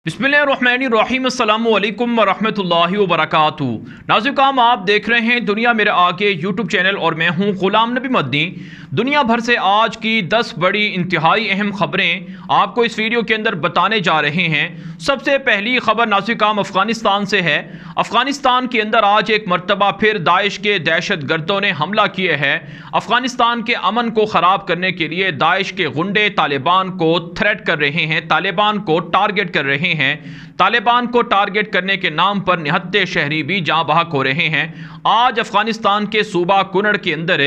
बिस्मिल्लाहिर्रहमानिर्रहीम अस्सलामु अलैकुम वरहमतुल्लाहि वबरकातुहू। नाज़रीन, आप देख रहे हैं दुनिया मेरे आगे यूट्यूब चैनल और मैं हूं गुलाम नबी मदनी। दुनिया भर से आज की 10 बड़ी इंतहाई अहम खबरें आपको इस वीडियो के अंदर बताने जा रहे हैं। सबसे पहली खबर नाज़रीन अफ़गानिस्तान से है। अफ़गानिस्तान के अंदर आज एक मरतबा फिर दाइश के दहशत गर्दों ने हमला किया है। अफ़गानिस्तान के अमन को ख़राब करने के लिए दाइश के गुंडे तालिबान को थ्रेट कर रहे हैं, तालिबान को टारगेट कर रहे हैं। तालिबान को टारगेट करने के नाम पर निहत्ते शहरी भी जाँ बहक हो रहे हैं। आज अफगानिस्तान के सूबा कुनड़ के अंदर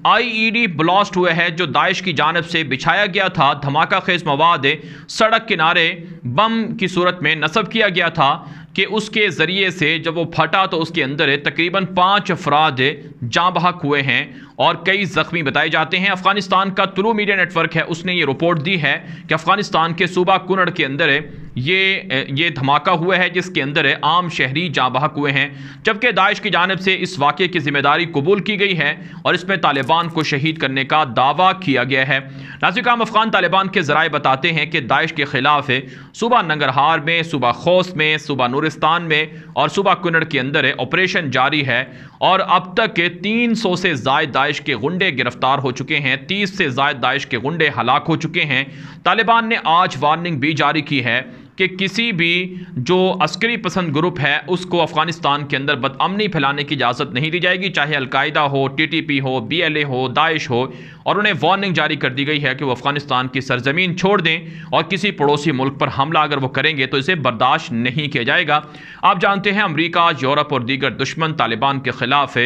आईईडी ब्लास्ट हुआ है जो दाइश की जानब से बिछाया गया था। धमाका खेज मवाद सड़क किनारे बम की सूरत में नस्ब किया गया था कि उसके ज़रिए से जब वो फटा तो उसके अंदर तकरीबन 5 अफराद जाँ बहक हुए हैं और कई ज़ख्मी बताए जाते हैं। अफ़गानिस्तान का तुलू मीडिया नेटवर्क है, उसने ये रिपोर्ट दी है कि अफ़गानिस्तान के सूबा कुनड़ के अंदर ये धमाका हुआ है जिसके अंदर आम शहरी जाँ बहक हुए हैं, जबकि दाइश की जानिब से इस वाक़े की ज़िम्मेदारी कबूल की गई है और इसमें तालिबान को शहीद करने का दावा किया गया है। नाज़रीन, अफ़गान तालिबान के ज़राए बताते हैं कि दाइश के ख़िलाफ़ सूबा नंगरहार में, सूबा खोस में, सूबा नूरिस्तान में और सूबा कुनड़ के अंदर ऑपरेशन जारी है और अब तक 300 से ज़ायद दाइश के गुंडे गिरफ्तार हो चुके हैं, 30 से ज़ायद दाइश के गुंडे हलाक हो चुके हैं। तालिबान ने आज वार्निंग भी जारी की है कि किसी भी जो अस्करी पसंद ग्रुप है उसको अफ़गानिस्तान के अंदर बदअमनी फैलाने की इजाज़त नहीं दी जाएगी, चाहे अलकायदा हो, टीटीपी हो, बीएलए हो, दाइश हो। और उन्हें वार्निंग जारी कर दी गई है कि वो अफ़गानिस्तान की सरजमीन छोड़ दें और किसी पड़ोसी मुल्क पर हमला अगर वो करेंगे तो इसे बर्दाश्त नहीं किया जाएगा। आप जानते हैं अमरीका, यूरोप और दीगर दुश्मन तालिबान के ख़िलाफ़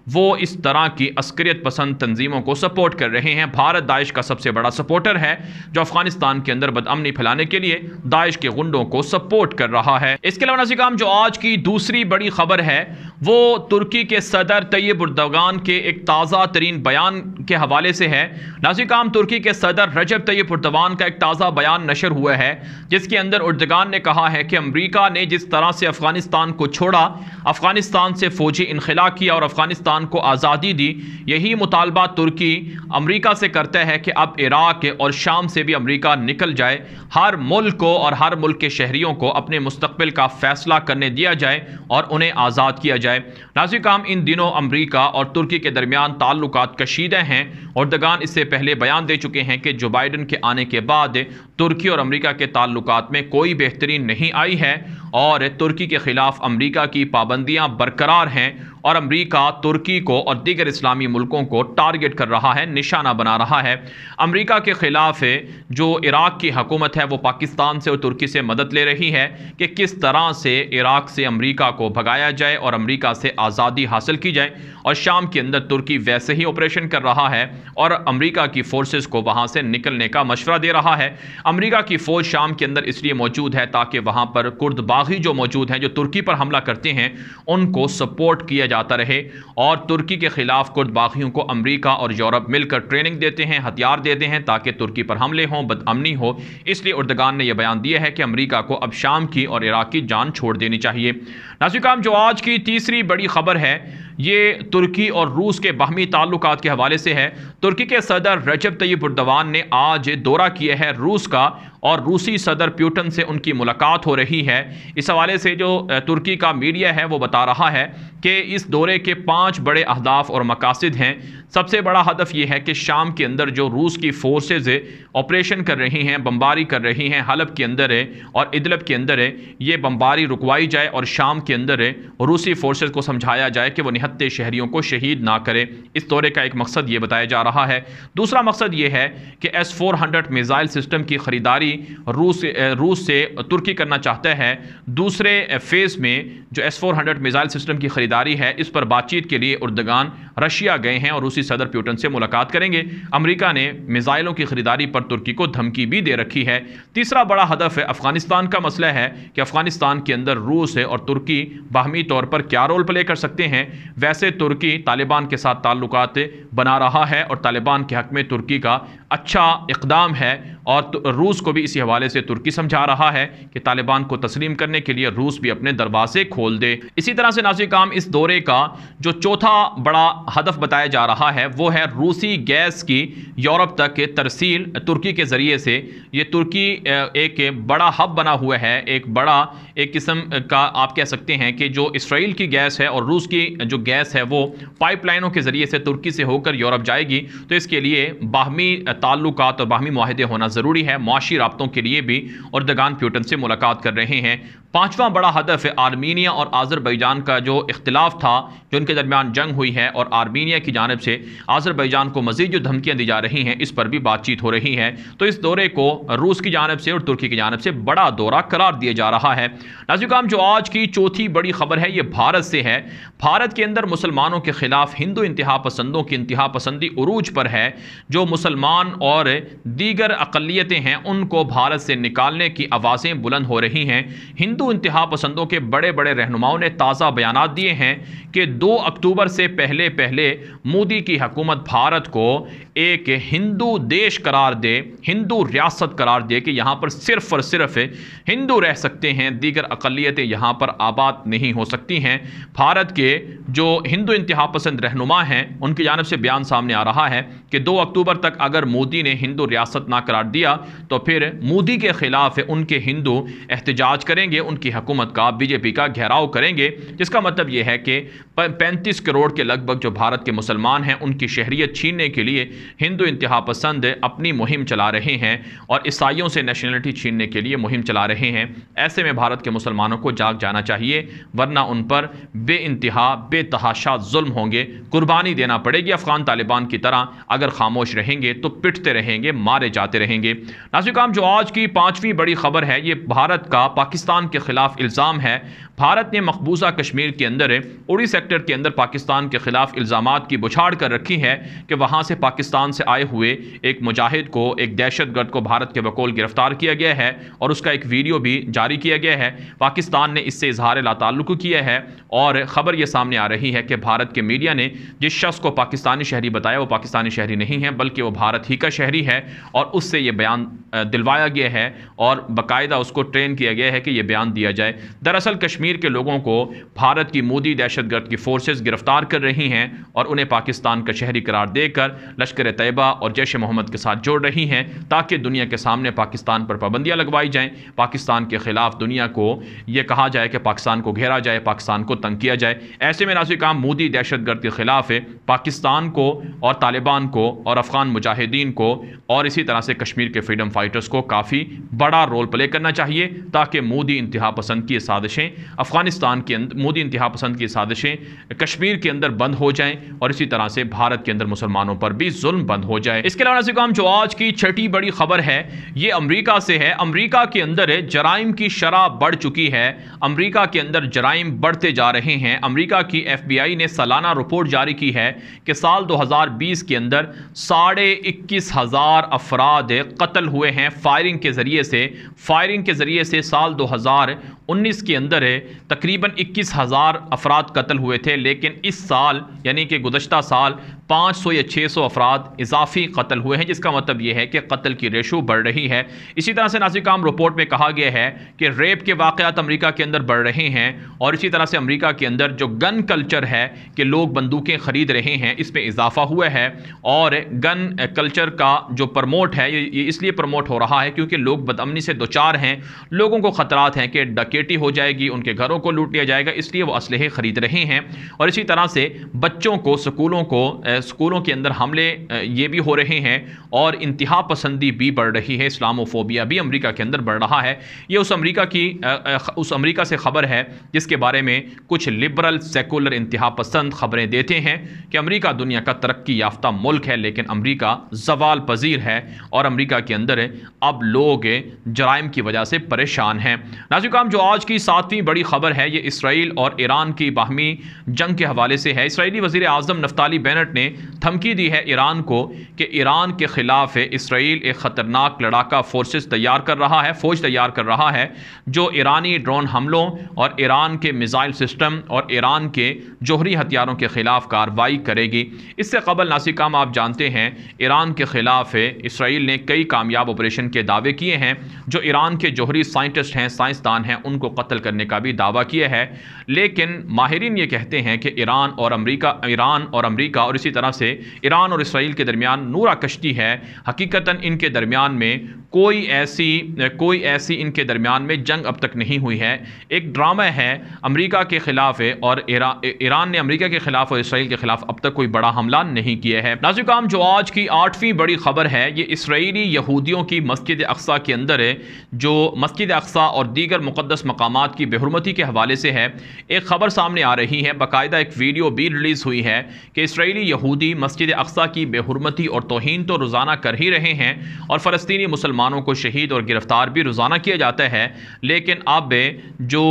वो इस तरह की अस्करियत पसंद तंजीमों को सपोर्ट कर रहे हैं। भारत दाइश का सबसे बड़ा सपोर्टर है जो अफ़गानिस्तान के अंदर बदअमनी फैलाने के लिए दाइश के गुंडों को सपोर्ट कर रहा है। इसके अलावा नाज़रीन, जो आज की दूसरी बड़ी खबर है वो तुर्की के सदर तैयब एर्दोगान के एक ताज़ा तरीन बयान के हवाले से है। नाज़रीन, तुर्की के सदर रजब तैयब एर्दोगान का एक ताज़ा बयान नशर हुआ है जिसके अंदर एर्दोगान ने कहा है कि अमरीका ने जिस तरह से अफ़गानिस्तान को छोड़ा, अफ़गानिस्तान से फ़ौजी इनखला किया और अफ़गानिस्तान को आज़ादी दी, यही मुतालबा तुर्की अमरीका से करता है कि अब इराक़ और शाम से भी अमरीका निकल जाए, हर मुल्क को और हर मुल्क के शहरियों को अपने मुस्तक़बिल का फ़ैसला करने दिया जाए और उन्हें आज़ाद किया जाए। नाज़रीन, इन दिनों अमरीका और तुर्की के दरमियान ताल्लुकात कशीदा हैं। एर्दोगान इससे पहले बयान दे चुके हैं कि जो बाइडन के आने के बाद तुर्की और अमरीका के ताल्लुकात में कोई बेहतरी नहीं आई है और तुर्की के ख़िलाफ़ अमरीका की पाबंदियां बरकरार हैं और अमरीका तुर्की को और दीगर इस्लामी मुल्कों को टारगेट कर रहा है, निशाना बना रहा है। अमरीका के ख़िलाफ़ जो इराक़ की हुकूमत है वो पाकिस्तान से और तुर्की से मदद ले रही है कि किस तरह से इराक़ से अमरीका को भगाया जाए और अमरीका से आज़ादी हासिल की जाए। और शाम के अंदर तुर्की वैसे ही ऑपरेशन कर रहा है और अमरीका की फ़ोर्सेस को वहाँ से निकलने का मशवरा दे रहा है। अमरीका की फ़ौज शाम के अंदर इसलिए मौजूद है ताकि वहाँ पर कुर्द बागी जो मौजूद हैं, जो तुर्की पर हमला करते हैं, उनको सपोर्ट किया जाता रहे और तुर्की के ख़िलाफ़ कुर्द बागियों को अमरीका और यूरोप मिलकर ट्रेनिंग देते हैं, हथियार देते हैं ताकि तुर्की पर हमले हों, बदअमनी हो। इसलिए एर्दोगान ने यह बयान दिया है कि अमरीका को अब शाम की और इराक़ की जान छोड़ देनी चाहिए। नाज़रीन, जो आज की तीसरी बड़ी खबर है ये तुर्की और रूस के बाहमी ताल्लुकात के हवाले से है। तुर्की के सदर रजब तैयब एर्दोगान ने आज दौरा किया है रूस का और रूसी सदर प्यूटन से उनकी मुलाकात हो रही है। इस हवाले से जो तुर्की का मीडिया है वो बता रहा है कि इस दौरे के 5 बड़े अहदाफ और मकासद हैं। सबसे बड़ा हदफ ये है कि शाम के अंदर जो रूस की फोर्सेज ऑपरेशन कर रही हैं, बमबारी कर रही हैं, हलब के अंदर और इदलब के अंदर ये बमबारी रुकवाई जाए और शाम के अंदर रूसी फोर्सेज को समझाया जाए कि वो निहत्ते शहरियों को शहीद ना करे। इस दौरे का एक मकसद ये बताया जा रहा है। दूसरा मकसद ये है कि S-400 मिसाइल सिस्टम की ख़रीदारी रूस से तुर्की करना चाहता है। दूसरे फेज़ में जो S-400 मिसाइल सिस्टम की ख़रीदारी है इस पर बातचीत के लिए एर्दोगान रशिया गए हैं और रूसी सदर प्यूटन से मुलाकात करेंगे। अमेरिका ने मिसाइलों की ख़रीदारी पर तुर्की को धमकी भी दे रखी है। तीसरा बड़ा हदफ है अफ़गानिस्तान का मसला है कि अफ़गानिस्तान के अंदर रूस और तुर्की बाहमी तौर पर क्या रोल प्ले कर सकते हैं। वैसे तुर्की तालिबान के साथ ताल्लुकात बना रहा है और तालिबान के हक़ में तुर्की का अच्छा इक़दाम है اور روس کو بھی اسی حوالے سے ترکی سمجھا رہا ہے کہ طالبان کو تسلیم کرنے کے لیے روس بھی اپنے دروازے کھول دے۔ اسی طرح سے ناظرین کرام اس دورے کا جو چوتھا بڑا ہدف بتایا جا رہا ہے وہ ہے روسی گیس کی یورپ تک ترسیل ترکی کے ذریعے سے۔ یہ ترکی ایک بڑا ہب بنا ہوا ہے، ایک قسم کا آپ کہہ سکتے ہیں کہ جو اسرائیل کی گیس ہے اور روس کی جو گیس ہے وہ پائپ لائنوں کے ذریعے سے ترکی سے ہو کر یورپ جائے گی، تو اس کے لیے باہمی تعلقات اور باہمی معاہدے ہونا ضروری ہے، معاشی رابطوں کے لیے بھی۔ اور اردوغان پیوٹن سے ملاقات کر رہے ہیں۔ پانچواں بڑا ہدف آرمینیا اور آذربائیجان کا جو اختلاف تھا، جو ان کے درمیان جنگ ہوئی ہے اور آرمینیا کی جانب سے آذربائیجان کو مزید جو دھمکیاں دی جا رہی ہیں اس پر بھی بات چیت ہو رہی ہے۔ تو اس دورے کو روس کی جانب سے اور ترکی کی جانب سے بڑا دورہ قرار دیا جا رہا ہے۔ ناظرین کرام جو آج کی چوتھی بڑی خبر ہے یہ بھارت سے ہے۔ بھارت کے اندر مسلمانوں کے خلاف ہندو انتہا پسندوں کی انتہا پسندی عروج پر ہے۔ جو مسلمان اور دیگر اقلیتیں ہیں ان کو بھارت سے نکالنے کی آوازیں بلند ہو رہی ہیں۔ ہندو انتہا پسندوں کے بڑے بڑے رہنماؤں نے تازہ بیانات دیے ہیں کہ 2 اکتوبر سے پہلے مودی کی حکومت بھارت کو ایک ہندو دیش قرار دے، ہندو ریاست قرار دے کہ یہاں پر صرف اور صرف ہندو رہ سکتے ہیں، دیگر اقلیتیں یہاں پر آباد نہیں ہو سکتی ہیں۔ بھارت کے جو ہندو انتہا پسند رہنما ہیں ان کی جانب سے بیان سامنے آ رہا ہے کہ 2 اکتوبر تک اگر مودی نے ہندو ریاست نہ قرار دیا تو پھر مودی کے خلاف ان کے ہندو احتجاج کریں گے، ان کی حکومت کا بی جے پی کا گھیراؤ کریں گے، جس کا مطلب یہ ہے کہ 35 کروڑ کے لگ بھگ جو بھارت کے مسلمان ہیں ان کی شہریت چھیننے کے لیے ہندو انتہا پسند اپنی مہم چلا رہے ہیں اور عیسائیوں سے نیشنلٹی چھیننے کے لیے مہم چلا رہے ہیں۔ ایسے میں بھارت کے مسلمانوں کو جاگ جانا چاہیے، ورنہ ان پر بے انتہا بے تحاشا ظلم ہوں گے، قربانی دینا پڑے گی افغان طالبان کی طرح۔ اگر خاموش رہیں گے تو پٹتے رہیں گے، مارے جاتے رہیں گے۔ ناظرین کرام جو آج کی 5ویں بڑی خبر ہے یہ بھارت کا پاکستان کے خلاف الزام ہے۔ بھارت نے مقبوضہ کشمیر کے اندر اڑی سیکٹر کے اندر پاکستان کے خلاف الزامات کی بچھاڑ کر رکھی ہے کہ وہاں سے پاکستان سے آئے ہوئے ایک مجاہد کو، ایک دہشت گرد کو بھارت کے بقول گرفتار کیا گیا ہے اور اس کا ایک ویڈیو بھی جاری کیا گیا ہے۔ پاکستان نے اس سے اظہار لا تعلق کیا ہے اور خبر یہ سامنے آ رہی ہے کہ بھارت کے میڈیا نے جس شخص کو پاکستانی شہری بتایا وہ پاکستانی شہری نہیں ہے بلکہ وہ بھارت ہی کا شہری ہے، اور اس سے یہ بیان دلوایا گیا ہے اور باقاعدہ اس کو ٹرین کیا گیا ہے کہ یہ بیان دیا جائے۔ دراصل کشمیر کے لوگوں کو بھارت کی مودی دہشت گرد کی فورسز گرفتار کر رہی ہیں اور انہیں پاکستان کا شہری قرار دے کر لشکر طیبہ اور جیش محمد کے ساتھ جوڑ رہی ہیں تاکہ دنیا کے سامنے پاکستان پر پابندیاں لگوائی جائیں، پاکستان کے خلاف دنیا کو یہ کہا جائے کہ پاکستان کو گھیرا جائے، پاکستان کو تنگ کیا جائے۔ ایسے میں ناظرین کرام مودی دہشت گرد کے خلاف پاکستان کو اور طالبان کو اور افغان مجاہدین کو اور اسی طرح سے کشمیر کے فریڈم فائٹرز کو کافی بڑا رول پلے کرنا چاہیے تاکہ مودی انتہا پسند کی سازشیں افغانستان کے اندر، مودی انتہا پسند کی سازشیں کشمیر کے اندر بند ہو جائیں اور اسی طرح سے بھارت کے اندر مسلمانوں پر بھی ظلم بند ہو جائے۔ اس کے علاوہ ناظرین کرام جو آج کی 6ٹھی بڑی خبر ہے یہ امریکہ سے ہے۔ امریکہ کے اندر جرائم کی شرح بڑھ چکی ہے، امریکہ کے اندر جرائم بڑھتے جا رہے ہیں۔ امریکہ کی ایف بی آئی نے سالانہ رپورٹ جاری کی ہے کہ سال 2020 کے اندر 21,500 افراد قتل ہوئے ہیں فائرنگ کے ذریعے سے سال 2019 کے اندر تقریباً 21,000 افراد قتل ہوئے تھے، لیکن اس سال یعنی کہ گزشتہ سال 500 یا 600 افراد اضافی قتل ہوئے ہیں، جس کا مطلب یہ ہے کہ قتل کی ریشو بڑھ رہی ہے۔ اسی طرح سے ناظرین کرام رپورٹ میں کہا گیا ہے کہ ریپ کے واقعات امریکہ کے اندر بڑھ رہے ہیں اور اسی طرح سے امریکہ کے اندر جو گن کلچر ہے کہ لوگ بندوقیں خرید رہے ہیں اس میں اضافہ ہوا ہے، اور گن کلچر کا جو پروموٹ ہے یہ اس لیے پروموٹ ہو رہا ہے کیونکہ لوگ بدامنی سے دوچار ہیں، لوگوں کو خطرات ہیں کہ ڈکیٹی ہو جائے گی، ان کے گھروں کو لوٹ لیا جائے گا، اس لیے وہ اسلحے خرید رہے ہیں۔ اور اسی طرح سے بچوں کو سکولوں کے اندر حملے یہ بھی ہو رہے ہیں اور انتہا پسندی بھی بڑھ رہی ہے، اسلاموفوبیا بھی امریکہ کے اندر بڑھ رہا ہے۔ یہ اس امریکہ سے خبر ہے جس کے بارے میں کچھ لبرل سیکولر انتہا پسند خبریں دیتے ہیں کہ امریکہ دنیا کا ترقی یافتہ ملک ہے لیکن امریکہ زوال پذیر ہے اور امریکہ کے اندر اب لوگ جرائم کی وجہ سے پریشان ہیں۔ नाज़रीन करام, जो आज की 7वीं बड़ी खबर है ये इसराइल और ईरान की बाहमी जंग के हवाले से है। इसराइली वज़ीर आज़म नफ्ताली बेनेट ने धमकी दी है ईरान को कि ईरान के ख़िलाफ़ इसराइल एक ख़तरनाक लड़ाका फ़ोर्स तैयार कर रहा है, फ़ौज तैयार कर रहा है जो ईरानी ड्रोन हमलों और ईरान के मिसाइल सिस्टम और ईरान के जोहरी हथियारों के ख़िलाफ़ कार्रवाई करेगी। इससे कबल नाज़रीन करام आप जानते हैं ईरान के ख़िलाफ़ इसराइल ने कई कामयाब ऑपरेशन के दावे किए हैं। जो ईरान के जोहरी साइंटिस्ट हैं, साइंसदान हैं, उनको कत्ल करने का भी दावा किया है। लेकिन माहिरीन ये कहते हैं कि ईरान और अमेरिका और इसी तरह से ईरान और इसराइल के दरमियान नूरा कश्ती है। हकीकतन इनके दरमियान में कोई ऐसी इनके दरमियान में जंग अब तक नहीं हुई है। एक ड्रामा है अमेरिका के ख़िलाफ़ और ईरान ने अमेरिका के ख़िलाफ़ और इसराइल के ख़िलाफ़ अब तक कोई बड़ा हमला नहीं किया है। नाज़रीन करام, जो आज की 8वीं बड़ी खबर है ये इसराइली यहूदियों की मस्जिद अक्सा के अंदर है, जो मस्जिद अक्सा और दीगर मुक़द्दस मकामात की बेहुरमती के हवाले से है। एक ख़बर सामने आ रही है, बाकायदा एक वीडियो भी रिलीज़ हुई है कि इसराइली यहूदी मस्जिद अक्सा की बेहुरमती और तौहीन तो रोज़ाना कर ही रहे हैं और फ़लस्तीनी मुसलमानों को शहीद और गिरफ़्तार भी रोज़ाना किया जाता है। लेकिन अब जो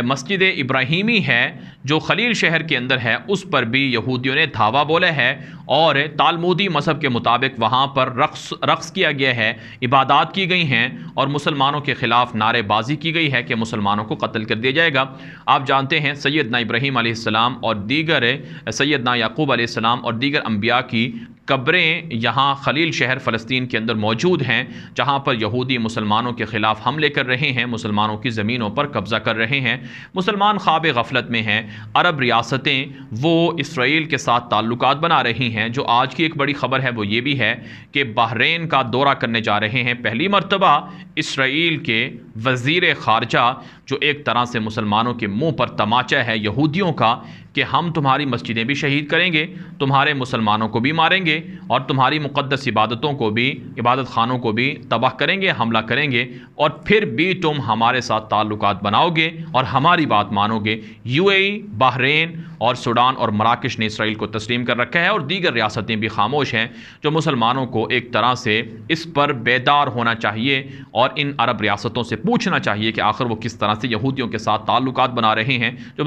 मस्जिद इब्राहीमी है जो खलील शहर के अंदर है उस पर भी यहूदियों ने धावा बोला है और तालमुदी मज़हब के मुताबिक वहाँ पर रक़्स किया गया है, इबादत की गई हैं और मुसलमानों के ख़िलाफ़ नारेबाजी की गई है कि मुसलमानों को कत्ल कर दिया जाएगा। आप जानते हैं सैयदना इब्राहीम अलैहिस्सलाम और दीगर सैयदना याकूब अलैहिस्सलाम और दीगर अंबिया की कब्रें यहाँ खलील शहर फ़लस्तीन के अंदर मौजूद हैं, जहाँ पर यहूदी मुसलमानों के ख़िलाफ़ हमले कर रहे हैं, मुसलमानों की ज़मीनों पर कब्ज़ा कर रहे हैं। मुसलमान ख्वाब गफलत में हैं। अरब रियासतें वो इसराइल के साथ ताल्लुकात बना रही हैं। जो आज की एक बड़ी ख़बर है वो ये भी है कि बहरीन का दौरा करने जा रहे हैं पहली मरतबा इसराइल के वज़ीर ख़ारजा, जो एक तरह से मुसलमानों के मुँह पर तमाचा है यहूदियों का कि हम तुम्हारी मस्जिदें भी शहीद करेंगे, तुम्हारे मुसलमानों को भी मारेंगे और तुम्हारी मुक़द्दस इबादतों को भी, इबादत खानों को भी तबाह करेंगे, हमला करेंगे और फिर भी तुम हमारे साथ ताल्लुकात बनाओगे और हमारी बात मानोगे। यूएई, बहरीन और सूडान और मराकश ने इसराइल को तस्लीम कर रखा है और दीगर रियासतें भी खामोश हैं। जो मुसलमानों को एक तरह से इस पर बेदार होना चाहिए और इन अरब रियासतों से पूछना चाहिए कि आखिर वो किस तरह से यहूदियों के साथ ताल्लुकात बना रहे हैं जो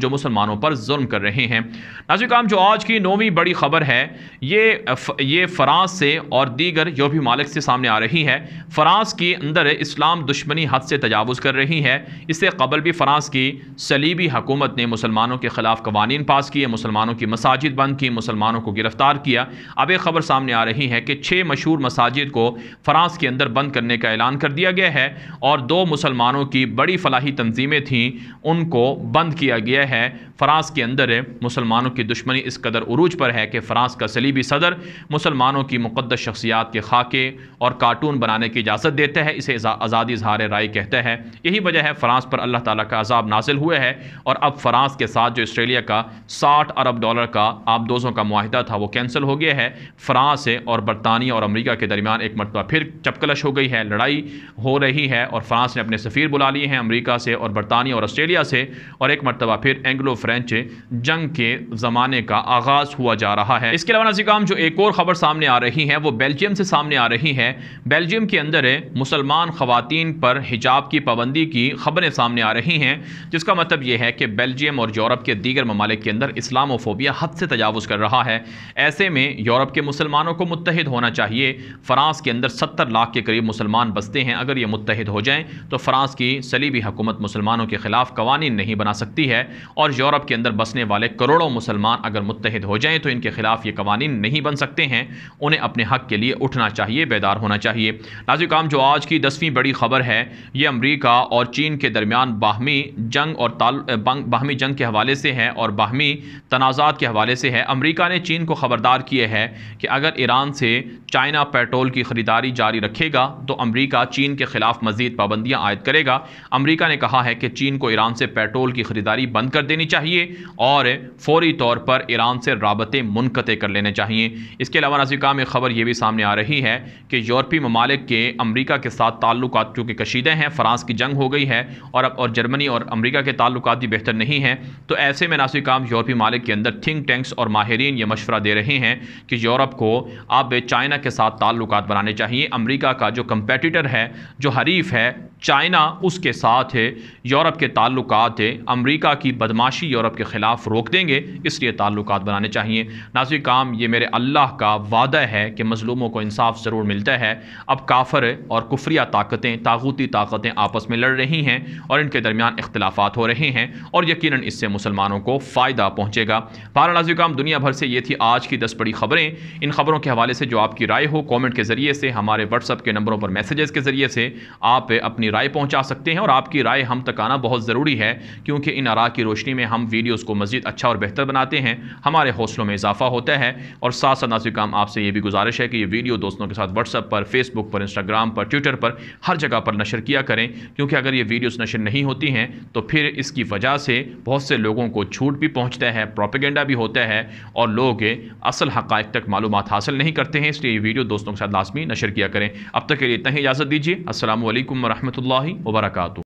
मुसलमानों पर जुल्म कर रहे हैं। नाज़रीन करام, जो आज की 9वीं बड़ी खबर है ये फ़रांस से और दीगर यूरोपीय ममालिक से सामने आ रही है। फ़रांस के अंदर इस्लाम दुश्मनी हद से तजावुज़ कर रही है। इससे कबल भी फ़रांस की सलीबी हुकूमत ने मुसलमानों के ख़िलाफ़ कवानीन पास किए, मुसलमानों की मसाजिद बंद की, मुसलमानों को गिरफ़्तार किया। अब एक ख़बर सामने आ रही है कि 6 मशहूर मसाजिद को फ़रांस के अंदर बंद करने का ऐलान कर दिया गया है और 2 मुसलमानों की बड़ी फलाही तंजीमें थीं उनको बंद किया गया है। फ़रांस के अंदर मुसलमानों की दुश्मनी इस कदर उरूज पर है कि फ़रांस का सलीबी सदर मुसलमानों की मुक़द्दस शख्सियात के खाके और कार्टून बनाने की इजाज़त देता है। इसे आज़ादी इज़हार राय कहता है। यही वजह है फ़रांस पर अल्लाह ताला का अज़ाब नाज़िल हुआ है और अब फ़रांस के साथ जो ऑस्ट्रेलिया का $60 अरब का आबदोज़ों का मुआहिदा था वो कैंसिल हो गया है। फ़रांस और बरतानिया और अमेरिका के दरमियान एक मरतबा फिर चपकलश हो गई है, लड़ाई हो रही है और फ़रांस ने अपने सफ़ीर बुला लिए हैं अमेरिका से और बरतानिया और ऑस्ट्रेलिया से और एक मरतबा फिर एंग्लो फ्रेंच जंग के ज़माने का आगाज़ हुआ जा रहा है। इसके अलावा नाज़रीन करام, जो एक और ख़बर सामने आ रही है वो बेल्जियम से सामने आ रही है। बेल्जियम के अंदर मुसलमान ख़वातीन पर हिजाब की पाबंदी की ख़बरें सामने आ रही हैं, जिसका मतलब ये है कि बेल्जियम और यूरोप के दीगर ममालिक के अंदर इस्लामोफोबिया हद से तजावुज़ कर रहा है। ऐसे में यूरोप के मुसलमानों को मुत्तहिद होना चाहिए। फ़रांस के अंदर 70 लाख के करीब मुसलमान बसते हैं। अगर ये मुत्तहिद हो जाएँ तो फ़रांस की सलीबी हुकूमत मुसलमानों के ख़िलाफ़ कवानीन नहीं बना सकती है और यूरोप के अंदर बसने वाले करोड़ों मुसलमान अगर मुत्तहिद हो जाएं तो इनके खिलाफ ये कवानीन नहीं बन सकते हैं। उन्हें अपने हक के लिए उठना चाहिए, बेदार होना चाहिए। नाज़रीन करام, जो आज की 10वीं बड़ी खबर है ये अमेरिका और चीन के दरमियान बाहमी जंग के हवाले से है और बाहमी तनाज़ात के हवाले से है। अमेरिका ने चीन को ख़बरदार किया है कि अगर ईरान से चाइना पेट्रोल की ख़रीदारी जारी रखेगा तो अमेरिका चीन के ख़िलाफ़ मज़ीद पाबंदियाँ आयद करेगा। अमेरिका ने कहा है कि चीन को ईरान से पेट्रोल की ख़रीदारी बंद कर देनी चाहिए और फौरी तौर पर ईरान से राबते मुनक़ते कर लेने चाहिए। इसके अलावा नाज़रीन करام, एक ख़बर ये भी सामने आ रही है कि यूरोपीय ममालिक के अमेरिका के साथ ताल्लुकात चूँकि कशीदे हैं, फ़रांस की जंग हो गई है और जर्मनी और अमेरिका के ताल्लुकात भी बेहतर नहीं हैं। तो ऐसे में नाज़रीन करام, यूरोपीय ममालिक के अंदर थिंक टैंक्स और माहिरीन ये मशवरा दे रहे हैं कि यूरोप को अब चाइना के साथ ताल्लुकात बनाने चाहिए। अमेरिका का जो कंपेटिटर है, जो हरीफ है چائنا اس کے ساتھ ہے، یورپ کے تعلقات ہے، امریکہ کی بدماشی یورپ کے خلاف روک دیں گے، اس لیے تعلقات بنانے چاہیے۔ ناظرین کرام، یہ میرے اللہ کا وعدہ ہے کہ مظلوموں کو انصاف ضرور ملتا ہے۔ اب کافر اور کفریہ طاقتیں، طاغوتی طاقتیں آپس میں لڑ رہی ہیں اور ان کے درمیان اختلافات ہو رہے ہیں، اور یقیناً اس سے مسلمانوں کو فائدہ پہنچے گا۔ بہرحال ناظرین کرام، دنیا بھر سے یہ تھی آج کی 10 بڑی خبریں۔ ان خبروں کے حوالے سے جو آپ کی رائے ہو، کامنٹ کے ذریعے سے، ہمارے واٹس ایپ کے نمبروں پر میسیجز کے ذریعے سے آپ اپنی رائے پہنچا سکتے ہیں، اور آپ کی رائے ہم تک آنا بہت ضروری ہے، کیونکہ ان آراء کی روشنی میں ہم ویڈیوز کو مزید اچھا اور بہتر بناتے ہیں، ہمارے حوصلوں میں اضافہ ہوتا ہے۔ اور ساتھ ساتھ ناظرین کرام، آپ سے یہ بھی گزارش ہے کہ یہ ویڈیو دوستوں کے ساتھ واٹس ایپ پر، فیس بک پر، انسٹاگرام پر، ٹویٹر پر، ہر جگہ پر نشر کیا کریں، کیونکہ اگر یہ ویڈیوز نشر نہیں ہوتی ہیں تو پھر اس کی وجہ سے بہت سے لوگوں کو جھوٹ بھی پہنچتا ہے، پروپیگنڈا بھی ہوتا ہے، اور لوگ اصل حقائق تک معلومات حاصل نہیں کرتے ہیں۔ اس لیے یہ ویڈیو دوستوں کے ساتھ لازمی نشر کیا کریں۔ اب تک کے لیے اتنا ہی، اجازت دیجیے۔ السلام علیکم ورحمۃ اللہ وبرکاتہ۔